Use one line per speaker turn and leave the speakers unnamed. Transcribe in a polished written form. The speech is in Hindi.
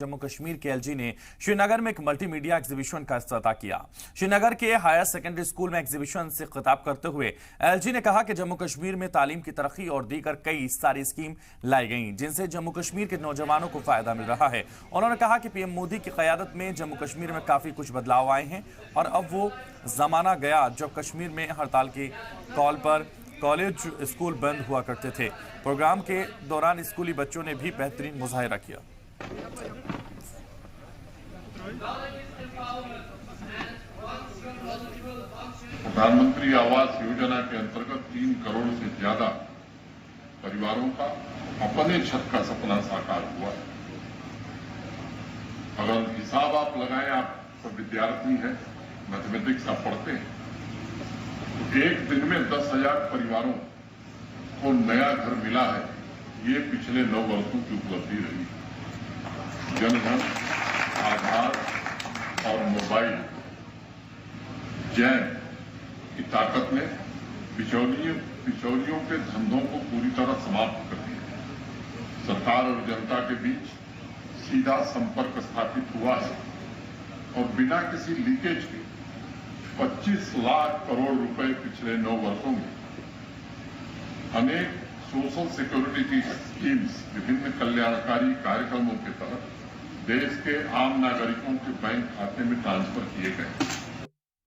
जम्मू कश्मीर के एलजी ने श्रीनगर में एक मल्टीमीडिया एग्जीबिशन का इफ्तिताह किया। श्रीनगर के हायर सेकेंडरी स्कूल में एग्जीबिशन से खिताब करते हुए एलजी ने कहा कि जम्मू कश्मीर में तालीम की तरक्की और दीगर कई सारी स्कीम लाई गई जिनसे जम्मू कश्मीर के नौजवानों को फायदा मिल रहा है। उन्होंने कहा कि पीएम मोदी की क़यादत में जम्मू कश्मीर में काफी कुछ बदलाव आए हैं और अब वो जमाना गया जब कश्मीर में हड़ताल की कॉल पर कॉलेज स्कूल बंद हुआ करते थे। प्रोग्राम के दौरान स्कूली बच्चों ने भी बेहतरीन मुजाहिरा किया।
प्रधानमंत्री आवास योजना के अंतर्गत 3 करोड़ से ज्यादा परिवारों का अपने छत का सपना साकार हुआ। अगर हिसाब आप लगाएं, आप सब विद्यार्थी हैं, मैथमेटिक्स आप पढ़ते हैं, एक दिन में 10,000 परिवारों को नया घर मिला है। ये पिछले 9 वर्षों की उपलब्धि रही। जनधन, आधार और मोबाइल जैन की ताकत ने बिचौलियों के धंधों को पूरी तरह समाप्त कर दिया। सरकार और जनता के बीच सीधा संपर्क स्थापित हुआ है और बिना किसी लीकेज के 25 लाख करोड़ रुपए पिछले 9 वर्षों में अनेक सोशल सिक्योरिटी की स्कीम्स, विभिन्न कल्याणकारी कार्यक्रमों के तहत देश के आम नागरिकों के बैंक खाते में ट्रांसफर किए गए।